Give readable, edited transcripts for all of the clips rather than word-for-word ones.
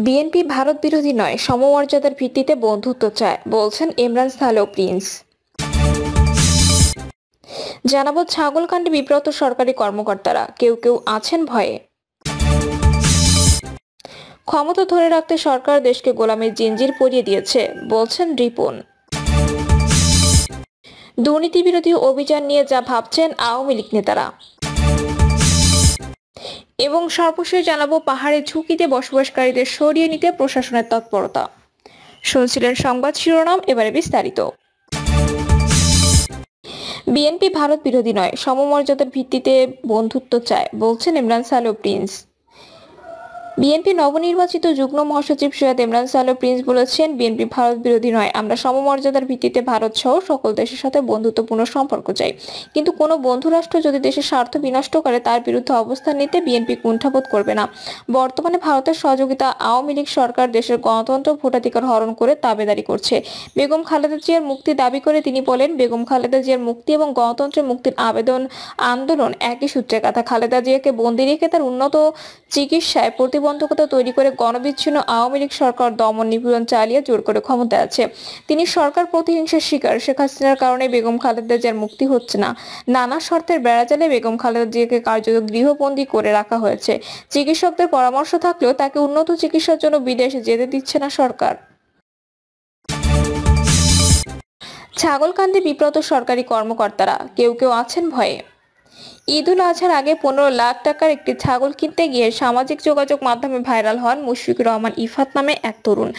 BNP Bharat বিরোধী নয়, সমমর্যাদার ভিত্তিতে বন্ধুত্ব চায়, বলছেন ইমরান সালেহ প্রিন্স। জানাবো ছাগলকাণ্ডে বিব্রত সরকারি কর্মকর্তারা, কেউ কেউ আছেন ভয়ে। ক্ষমতা ধরে রাখতে সরকার দেশকে গোলামির জিঞ্জির পরিয়ে দিয়েছে, বলছেন রিপন। দুর্নীতি বিরোধী অভিযান নিয়ে যা ভাবছেন আওয়ামী লীগ নেতারা। এবং সর্বশেষ জানাবো পাহাড়ে ঝুঁকিতে বসবাসকারীদের সরিয়ে নিতে প্রশাসনের তৎপরতা। শুনছিলেন সংবাদ শিরোনাম, এবারে বিস্তারিত। বিএনপি ভারত বিরোধী নয়, সমমর্যাদার ভিত্তিতে বন্ধুত্ব চায়, বলছেন ইমরান সালেহ প্রিন্স। বিএনপি নবনির্বাচিত যুগ্ম মহাসচিব সৈয়দ ইমরান সালেহ প্রিন্স বলেছেন, বিএনপি ভারত বিরোধী নয়, আমরা সমমর্যাদার ভিত্তিতে ভারত সহ সকল দেশের সাথে বন্ধুত্বপূর্ণ সম্পর্ক চাই। কিন্তু কোনো বন্ধু রাষ্ট্র যদি দেশের স্বার্থ বিনষ্ট করে তার বিরুদ্ধে অবস্থান নিতে বিএনপি কুণ্ঠাবোধ করবে না। বর্তমানে ভারতের সহযোগিতা আওয়ামী লীগ সরকার দেশের গণতন্ত্র ভোটাধিকার হরণ করে তাবেদারি করছে। বেগম খালেদা জিয়ার মুক্তি দাবি করে তিনি বলেন, বেগম খালেদা জিয়ার মুক্তি এবং গণতন্ত্রের মুক্তির আন্দোলন একই সূত্রে গাঁথা। খালেদা জিয়াকে বন্দী রেখে তার উন্নত চিকিৎসায় প্রতিবন্ধকতা তৈরি করে গণবিচ্ছিন্ন আওয়ামী লীগ সরকার দমন নিপীড়ন চালিয়ে জোর করে ক্ষমতায় আছে। তিনি সরকার প্রতিহিংসার শিকার। শেখ হাসিনার কারণে বেগম খালেদা জিয়ার মুক্তি হচ্ছে না। নানা শর্তের বেড়াজালে বেগম খালেদা জিয়াকে কার্যত গৃহবন্দী করে রাখা হয়েছে। চিকিৎসকদের পরামর্শ থাকলেও তাকে উন্নত চিকিৎসার জন্য বিদেশে যেতে দিচ্ছে না সরকার। ছাগলকাণ্ডে বিব্রত সরকারি কর্মকর্তারা, কেউ কেউ আছেন ভয়ে। ঈদ উল আজহার আগে 15 লাখ টাকার একটি ছাগল কিনতে গিয়ে সামাজিক যোগাযোগ মাধ্যমে ভাইরাল হন মুশফিকুর রহমান ইফাত নামে এক তরুণ।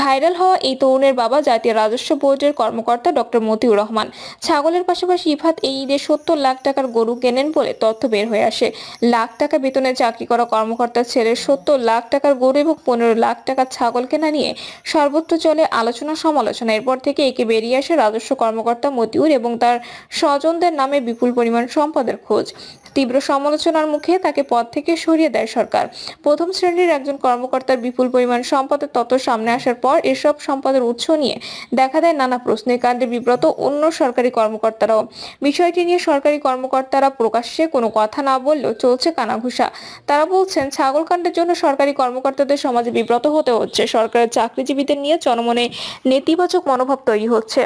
ভাইরাল হওয়া এই তরুণের বাবা জাতীয় রাজস্ব বোর্ডের কর্মকর্তা ডক্টর মতিউর রহমান। ছাগলের পাশাপাশি ইফাত এই ঈদে 70 লাখ টাকার গরু কেনেন বলে তথ্য বের হয়ে আসে। লাখ টাকা বেতনে চাকরি করা কর্মকর্তার ছেলের 70 লাখ টাকার গরু এবং 15 লাখ টাকার ছাগল কেনা নিয়ে সর্বত্র চলে আলোচনা সমালোচনা। এরপর থেকে একে বেরিয়ে আসে রাজস্ব কর্মকর্তা মতিউর এবং তার স্বজনদের নামে বিপুল পরিমাণ সম্পদের খোঁজ। তীব্র সমালোচনার মুখে তাকে পদ থেকে সরিয়ে দেয় সরকার। প্রথম শ্রেণীর একজন কর্মকর্তার বিপুল পরিমাণ সম্পদের তথ্য সামনে আসার পর এসব সম্পদের উৎস নিয়ে দেখা দেয় নানা প্রশ্নের। কাণ্ডে বিব্রত অন্য সরকারি কর্মকর্তারাও। বিষয়টি নিয়ে সরকারি কর্মকর্তারা প্রকাশ্যে কোনো কথা না বললেও চলছে কানাঘুষা। তারা বলছেন, ছাগল কাণ্ডের জন্য সরকারি কর্মকর্তাদের সমাজে বিব্রত হতে হচ্ছে। সরকারের চাকরিজীবীদের নিয়ে জনমনে নেতিবাচক মনোভাব তৈরি হচ্ছে।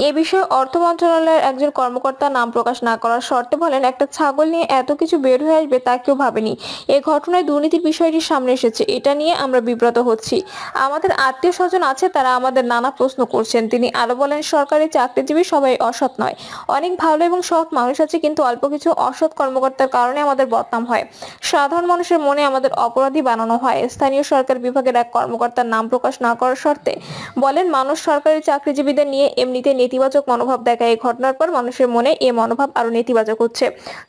এ বিষয়ে অর্থ মন্ত্রণালয়ের একজন কর্মকর্তা নাম প্রকাশ না করার শর্তে বলেন, একটা ছাগল নিয়ে এত কিছু বের হয়ে আসবে তা কেউ ভাবেনি। এ ঘটনায় দুর্নীতির বিষয়টি সামনে এসেছে, এটা নিয়ে আমরা বিব্রত হচ্ছি। আমাদের আত্মীয় স্বজন আছে, তারা আমাদের নানা প্রশ্ন করছেন। তিনি আরো বলেন, সরকারি চাকরিজীবী সবাই অসৎ নয়, অনেক ভালো এবং সৎ মানুষ আছে, কিন্তু অল্প কিছু অসৎ কর্মকর্তার কারণে আমাদের বদনাম হয়। সাধারণ মানুষের মনে আমাদের অপরাধী বানানো হয়। স্থানীয় সরকার বিভাগের এক কর্মকর্তার নাম প্রকাশ না করার শর্তে বলেন, মানুষ সরকারি চাকরিজীবীদের নিয়ে এমনিতে নেতিবাচক মনোভাব দেখায়। এই ঘটনার পর মানুষের মনে এ মনোভাব আরো নেতিবাচক হচ্ছে।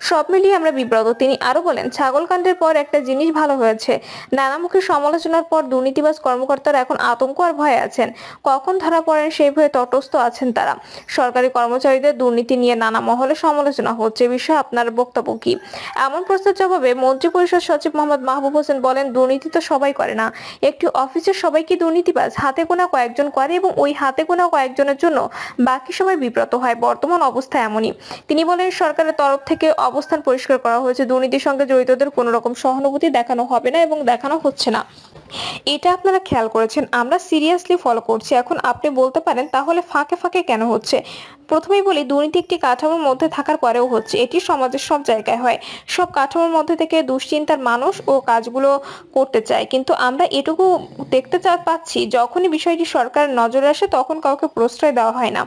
সব মিলিয়ে আমরা বিব্রত। তিনি আরো বলেন, ছাগল কাণ্ডের পর একটা জিনিস ভালো হয়েছে, নানামুখী সমালোচনার পর দুর্নীতিবাজ কর্মকর্তারা এখন আতঙ্ক আর ভয়ে আছেন। কখন ধরা পড়েন সেই ভয়ে তটস্থ আছেন তারা। সরকারি কর্মচারীদের দুর্নীতি নিয়ে নানা মহলে সমালোচনা হচ্ছে। বিষয়ে আপনার বক্তব্য কি? এমন প্রশ্নের জবাবে মন্ত্রিপরিষদ সচিব মোহাম্মদ মাহবুব হোসেন বলেন, দুর্নীতি তো সবাই করে না। একটি অফিসের সবাই কি দুর্নীতিবাজ? হাতে গোনা কয়েকজন করে এবং ওই হাতে গোনা কয়েকজনের জন্য বাকি সবাই বিব্রত হয়। বর্তমান অবস্থা এমনই। তিনি বলেন, সরকারের তরফ থেকে অবস্থান পরিষ্কার করা হয়েছে, দুর্নীতির সঙ্গে জড়িতদের কোনো রকম সহানুভূতি দেখানো হবে না এবং দেখানো হচ্ছে না। এটা আপনারা খেয়াল করেছেন, আমরা সিরিয়াসলি ফলো করছি। এখন আপনি বলতে পারেন, তাহলে ফাঁকে ফাঁকে কেন হচ্ছে? প্রথমেই বলি, দুর্নীতি একটি কাঠামোর মধ্যে থাকার পরেও হচ্ছে। এটি সমাজের সব জায়গায় হয়। সব কাঠামোর মধ্যে থেকে দুশ্চিন্তার মানুষ ও কাজগুলো করতে চায়, কিন্তু আমরা এটুকু দেখতে পাচ্ছি, যখনই বিষয়টি সরকারের নজরে আসে তখন কাউকে প্রশ্রয় দেওয়া হয় না।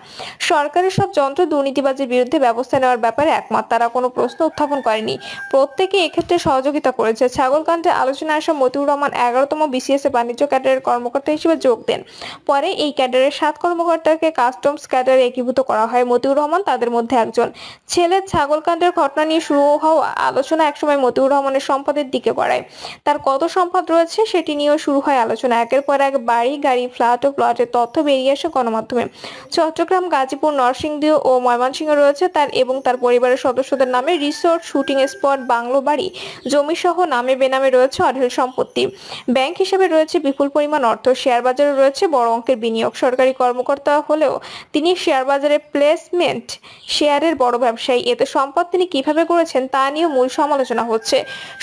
সরকারের সব যন্ত্র দুর্নীতিবাজের বিরুদ্ধে ব্যবস্থা নেওয়ার ব্যাপারে একমত, তারা কোনো প্রশ্ন উত্থাপন করেনি। প্রত্যেকে এক্ষেত্রে সহযোগিতা করেছে। ছাগলকাণ্ডে আলোচনায় আসা মতিউর রহমান 11তম বিসিএস এ বাণিজ্য ক্যাডারের কর্মকর্তা হিসেবে যোগ দেন। পরে এই ক্যাডারের 7 কর্মকর্তাকে কাস্টমস ক্যাডারে একীভূত করা হয়। মতিউর রহমান তাদের মধ্যে একজন। ছেলের ছাগলকাণ্ডের ঘটনা নিয়ে শুরু হওয়া আলোচনা একসময় মতিউর রহমানের সম্পদের দিকে গড়ায়। তার কত সম্পদ রয়েছে সেটি নিয়েও শুরু হয় আলোচনা। একের পর এক বাড়ি, গাড়ি, ফ্ল্যাট ও প্লটের তথ্য বেরিয়ে আসে গণমাধ্যমে। চট্টগ্রাম, গাজীপুর, নরসিংদী ও ময়মনসিংহ রয়েছে তার এবং তার পরিবারের সদস্যদের নামে রিসোর্ট, শুটিং স্পট, বাংলো বাড়ি, জমি সহ নামে বেনামে রয়েছে অঢেল সম্পত্তি। ব্যাংক হিসেবে রয়েছে বিপুল পরিমাণ অর্থ। শেয়ার বাজারে রয়েছে বড় অঙ্কের বিনিয়োগ। সরকারি কর্মকর্তা হলেও তিনি শেয়ার বাজারে প্লেসমেন্ট, শেয়ারের বড় ব্যবসায়ী। এতে সম্পদ তিনি কিভাবে করেছেন তা নিয়ে মূল সমালোচনা হচ্ছে।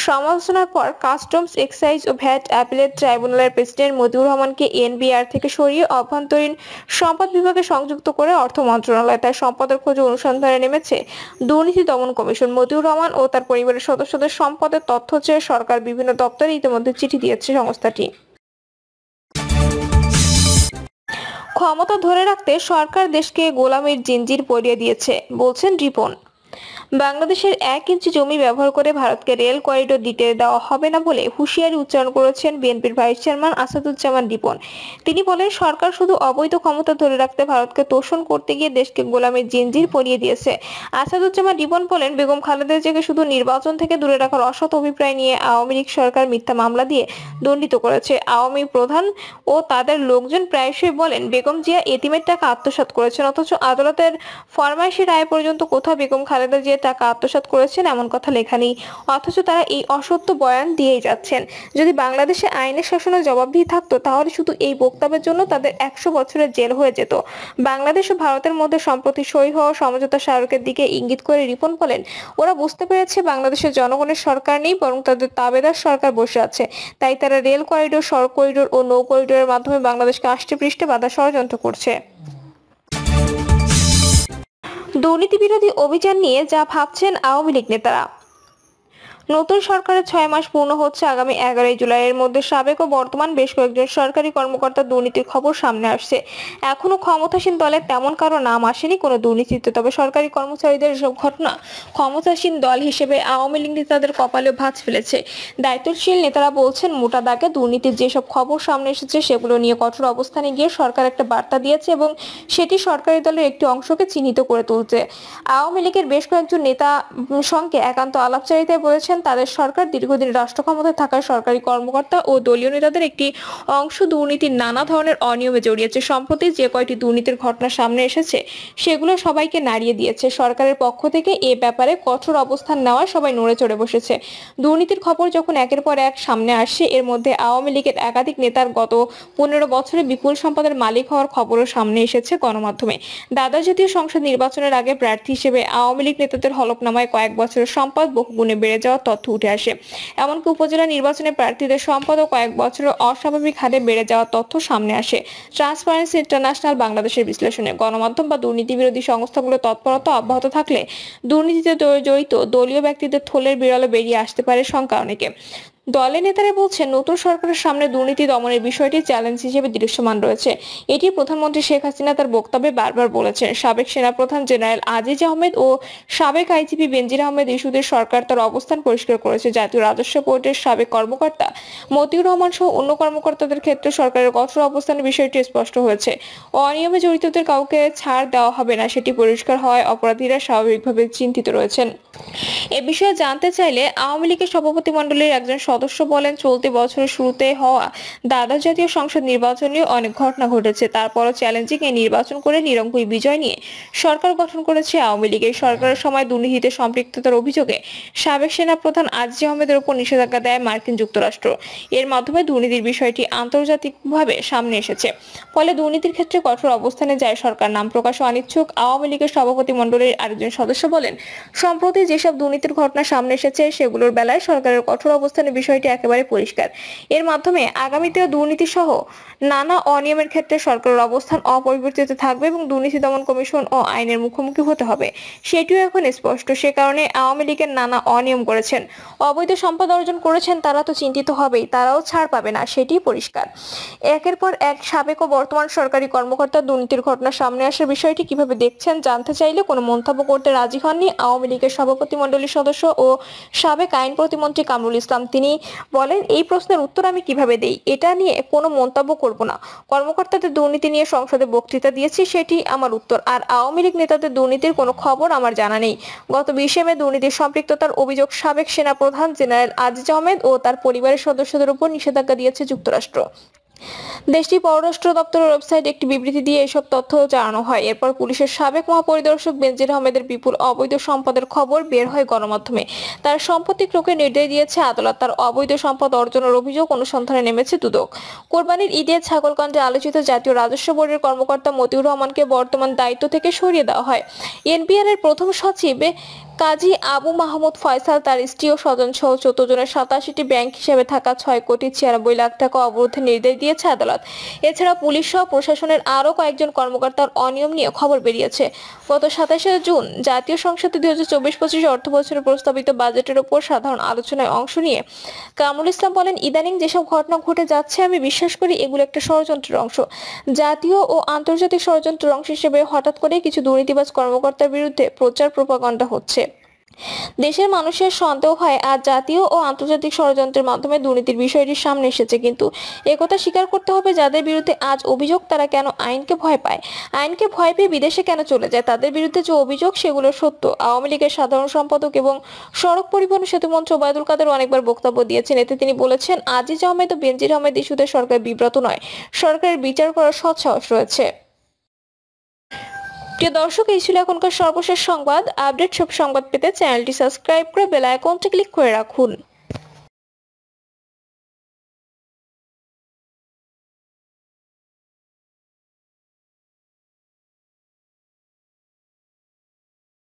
সমালোচনার পর কাস্টমস, এক্সাইজ ও ভ্যাট অ্যাপিলেট ট্রাইব্যুনালের প্রেসিডেন্ট মতিউর রহমানকে এনবিআর থেকে সরিয়ে অভ্যন্তরীণ সম্পদ বিভাগে সংযুক্ত করে অর্থ মন্ত্রণালয় তার সম্পদের খোঁজে অনুসন্ধানে নেমেছে দুর্নীতি দমন কমিশন। মতিউর রহমান ও তার পরিবারের সদস্যদের সম্পদের তথ্য চেয়ে সরকার বিভিন্ন দপ্তরে ইতিমধ্যে চিঠি দিয়েছে সংস্থাটি। ক্ষমতা ধরে রাখতে সরকার দেশকে গোলামির জিঞ্জির পরিয়ে দিয়েছে, বলছেন রিপন। বাংলাদেশের 1 ইঞ্চি জমি ব্যবহার করে ভারতকে রেল করিডোর দিতে দেওয়া হবে না বলে হুঁশিয়ারি উচ্চারণ করেছেন বিএনপির ভাইস চেয়ারম্যান আসাদুজ্জামান রিপন। তিনি বলেন, সরকার শুধু অবৈধ ক্ষমতা ধরে রাখতে ভারতকে তোষণ করতে গিয়ে দেশকে গোলামির জিঞ্জির পরিয়ে দিয়েছে। আসাদুজ্জামান রিপন বলেন, বেগম খালেদা জিয়াকে শুধু নির্বাচন থেকে দূরে রাখার অসৎ অভিপ্রায় নিয়ে আওয়ামী লীগ সরকার মিথ্যা মামলা দিয়ে দণ্ডিত করেছে। আওয়ামী প্রধান ও তাদের লোকজন প্রায়শই বলেন, বেগম জিয়া এতিমের টাকা আত্মসাৎ করেছেন, অথচ আদালতের ফরমাইশি রায় পর্যন্ত কোথাও বেগম খালেদা জিয়া টাকা আত্মসাৎ করেছেন এমন কথা লেখা নেই। অথচ তারা এই অসত্য বয়ান দিয়েই যাচ্ছেন। যদি বাংলাদেশে আইনের শাসনের জবাবদিহি থাকতো তাহলে শুধু এই বক্তব্যের জন্য তাদের 100 বছরের জেল হয়ে যেত। বাংলাদেশ ও ভারতের মধ্যে সম্প্রতি সই হওয়া সমঝোতা স্মারকের দিকে ইঙ্গিত করে রিপন বলেন, ওরা বুঝতে পেরেছে বাংলাদেশের জনগণের সরকার নেই, বরং তাদের তাবেদার সরকার বসে আছে। তাই তারা রেল করিডোর, সড়ক করিডোর ও নৌ করিডোরের মাধ্যমে বাংলাদেশকে আষ্টে পৃষ্ঠে বাধা ষড়যন্ত্র করছে। দুর্নীতি বিরোধী অভিযান নিয়ে যা ভাবছেন আওয়ামী লীগ নেতারা। নতুন সরকারের 6 মাস পূর্ণ হচ্ছে আগামী 11 জুলাই। এর মধ্যে সাবেক ও বর্তমান বেশ কয়েকজন সরকারি কর্মকর্তার দুর্নীতির খবর সামনে আসছে। এখনো ক্ষমতাসীন দলের তেমন কারো নাম আসেনি কোনো দুর্নীতিতে। তবে সরকারি কর্মচারীদের এসব ঘটনা ক্ষমতাসীন দল হিসেবে আওয়ামী লীগ নেতাদের কপালে ভাঁজ ফেলেছে। দায়িত্বশীল নেতারা বলছেন, মোটা দাগে দুর্নীতির যেসব খবর সামনে এসেছে সেগুলো নিয়ে কঠোর অবস্থানে গিয়ে সরকার একটা বার্তা দিয়েছে এবং সেটি সরকারি দলের একটি অংশকে চিহ্নিত করে তুলছে। আওয়ামী লীগের বেশ কয়েকজন নেতা সঙ্গে একান্ত আলাপচারিতায় বলেছেন, তাদের সরকার দীর্ঘদিন রাষ্ট্র ক্ষমতায় থাকার সরকারি কর্মকর্তা ও দলীয় নেতাদের একটি অংশ দুর্নীতির নানা ধরনের অনিয়মে জড়িয়েছে। সম্প্রতি যে কয়টি দুর্নীতির ঘটনা সামনে এসেছে সেগুলো সবাইকে নাড়িয়ে দিয়েছে। সরকারের পক্ষ থেকে এ ব্যাপারে কঠোর অবস্থান নেওয়া সবাই নড়ে চড়ে বসেছে। দুর্নীতির খবর যখন একের পর এক সামনে আসছে, এর মধ্যে আওয়ামী লীগের একাধিক নেতার গত 15 বছরে বিপুল সম্পদের মালিক হওয়ার খবরও সামনে এসেছে গণমাধ্যমে। দ্বাদশ জাতীয় সংসদ নির্বাচনের আগে প্রার্থী হিসেবে আওয়ামী লীগ নেতাদের হলফনামায় কয়েক বছরের সম্পদ বহুগুণে বেড়ে যাওয়ার তথ্য উঠে আসে। এমনকি উপজেলা নির্বাচনে প্রার্থীদের সম্পদ ও কয়েক বছরের অস্বাভাবিক হারে বেড়ে যাওয়ার তথ্য সামনে আসে। ট্রান্সপারেন্সি ইন্টারন্যাশনাল বাংলাদেশের বিশ্লেষণে গণমাধ্যম বা দুর্নীতি বিরোধী সংস্থাগুলোর তৎপরতা অব্যাহত থাকলে দুর্নীতিতে জড়িত দলীয় ব্যক্তিদের থলের বিড়ালে বেরিয়ে আসতে পারে শঙ্কা অনেকে। দলের নেতারা বলছেন, নতুন সরকারের সামনে দুর্নীতি দমনের বিষয়টি চ্যালেঞ্জ হিসেবে দৃশ্যমান রয়েছে। এটি প্রধানমন্ত্রী শেখ হাসিনা তার বক্তব্যে বারবার বলেছেন। সাবেক সেনাপ্রধান জেনারেল আজিজ আহমেদ ও সাবেক আইজিপি বেনজির আহমেদ ইস্যুতে সরকার তার অবস্থান পরিষ্কার করেছে। জাতীয় রাজস্ব বোর্ডের সাবেক কর্মকর্তা মতিউর রহমান সহ অন্য কর্মকর্তাদের ক্ষেত্রে সরকারের কঠোর অবস্থানের বিষয়টি স্পষ্ট হয়েছে। অনিয়মে জড়িতদের কাউকে ছাড় দেওয়া হবে না, সেটি পরিষ্কার হওয়ায় অপরাধীরা স্বাভাবিকভাবে চিন্তিত রয়েছেন। এ বিষয়ে জানতে চাইলে আওয়ামী লীগের সভাপতিমণ্ডলীর একজন সদস্য বলেন, চলতি বছরের শুরুতে হওয়া দ্বাদশ জাতীয় সংসদ নির্বাচনে অনেক ঘটনা ঘটেছে। তারপরও চ্যালেঞ্জিং এই নির্বাচন করে নিরঙ্কুশ বিজয় নিয়ে সরকার গঠন করেছে আওয়ামী লীগ। এই সরকারের সময় দুর্নীতিতে সম্পৃক্ততার অভিযোগে সাবেক সেনাপ্রধান আজিজ আহমেদের উপর নিষেধাজ্ঞা দেয় মার্কিন যুক্তরাষ্ট্র। এর মাধ্যমে দুর্নীতির বিষয়টি আন্তর্জাতিকভাবে সামনে এসেছে। ফলে দুর্নীতির ক্ষেত্রে কঠোর অবস্থানে যায় সরকার। নাম প্রকাশে অনিচ্ছুক আওয়ামী লীগের সভাপতিমণ্ডলীর আরেকজন সদস্য বলেন, সম্প্রতি যেসব দুর্নীতির ঘটনা সামনে এসেছে সেগুলোর বেলায় সরকারের কঠোর অবস্থানের বিষয়টি একেবারে পরিষ্কার। এর মাধ্যমে আগামীতেও দুর্নীতি সহ নানা অনিয়মের ক্ষেত্রে সরকারের অবস্থান অপরিবর্তিত থাকবে এবং দুর্নীতি দমন কমিশন ও আইনের মুখোমুখি হতে হবে, সেটিও এখন স্পষ্ট। সে কারণে আওয়ামী লীগের নানা অনিয়ম করেছেন, অবৈধ সম্পদ অর্জন করেছেন, তারা তো চিন্তিত হবেই, তারাও ছাড় পাবে না, সেটি পরিষ্কার। একের পর এক সাবেক ও বর্তমান সরকারি কর্মকর্তা দুর্নীতির ঘটনা সামনে আসার বিষয়টি কিভাবে দেখছেন জানতে চাইলে কোনো মন্তব্য করতে রাজি হননি আওয়ামী লীগের সভাপতিমণ্ডলীর সদস্য ও সাবেক আইন প্রতিমন্ত্রী কামরুল ইসলাম। তিনি বলেন, এই প্রশ্নের উত্তর আমি কিভাবে দেই, এটা নিয়ে কোনো মন্তব্য করব না। কর্মকর্তাদের দুর্নীতি নিয়ে সংসদে বক্তৃতা দিয়েছি, সেটি আমার উত্তর। আর আওয়ামী লীগ নেতাদের দুর্নীতির কোনো খবর আমার জানা নেই। গত 20 মে দুর্নীতির সম্পৃক্ততার অভিযোগ সাবেক সেনাপ্রধান জেনারেল আজিজ আহমেদ ও তার পরিবারের সদস্যদের উপর নিষেধাজ্ঞা দিয়েছে যুক্তরাষ্ট্র। দেশটির পররাষ্ট্র দপ্তরের ওয়েবসাইটে একটি বিবৃতি দিয়ে এসব তথ্য জানানো হয়। এরপর পুলিশের সাবেক মহাপরিদর্শক বেনজির আহমেদের বিপুল অবৈধ সম্পদের খবর বের হয় গণমাধ্যমে। তার সম্পত্তি ক্রয়ের নির্দেশ দিয়েছে আদালত। তার অবৈধ সম্পদ অর্জনের অভিযোগ অনুসন্ধানে নেমেছে দুদক। কোরবানির ঈদে ছাগলকাণ্ডে আলোচিত জাতীয় রাজস্ব বোর্ডের কর্মকর্তা মতিউর রহমানকে বর্তমান দায়িত্ব থেকে সরিয়ে দেওয়া হয়। এনবিআর এর প্রথম সচিব কাজী আবু মাহমুদ ফয়সাল, তার স্ত্রী ও স্বজন সহ 14 জনের 87টি ব্যাংক হিসেবে থাকা 6,96,00,000 টাকা অবরোধের নির্দেশ দিয়েছে আদালত। এছাড়া পুলিশ সহ প্রশাসনের আরও কয়েকজন কর্মকর্তার অনিয়ম নিয়ে খবর বেরিয়েছে। গত 27 জুন জাতীয় সংসদে 2024-25 অর্থ বছরের প্রস্তাবিত বাজেটের উপর সাধারণ আলোচনায় অংশ নিয়ে কামরুল ইসলাম বলেন, ইদানিং যেসব ঘটনা ঘটে যাচ্ছে আমি বিশ্বাস করি এগুলো একটা ষড়যন্ত্রের অংশ। জাতীয় ও আন্তর্জাতিক ষড়যন্ত্রের অংশ হিসেবে হঠাৎ করে কিছু দুর্নীতিবাজ কর্মকর্তার বিরুদ্ধে প্রচার প্রোপাগান্ডা হচ্ছে। দেশের মানুষের সন্দেহ হয় আজ জাতীয় ও আন্তর্জাতিক ষড়যন্ত্রের মাধ্যমে দুর্নীতির বিষয়টি সামনে এসেছে। কিন্তু একথা স্বীকার করতে হবে, যাদের বিরুদ্ধে আজ অভিযোগ তারা কেন আইনকে ভয় পায়, আইনকে ভয় পেয়ে বিদেশে কেন চলে যায়। তাদের বিরুদ্ধে যে অভিযোগ সেগুলো সত্য। আওয়ামী লীগের সাধারণ সম্পাদক এবং সড়ক পরিবহন সেতুমন্ত্রী ওবায়দুল কাদের অনেকবার বক্তব্য দিয়েছেন। এতে তিনি বলেছেন, আজিজ আহমেদ ও বেনজির আহমেদ ইস্যুতে সরকার বিব্রত নয়, সরকারের বিচার করার সৎ সাহস রয়েছে। প্রিয় দর্শক, এই ছিল এখনকার সর্বশেষ সংবাদ। আপডেট সব সংবাদ পেতে চ্যানেলটি সাবস্ক্রাইব করে বেল আইকনটি ক্লিক করে রাখুন।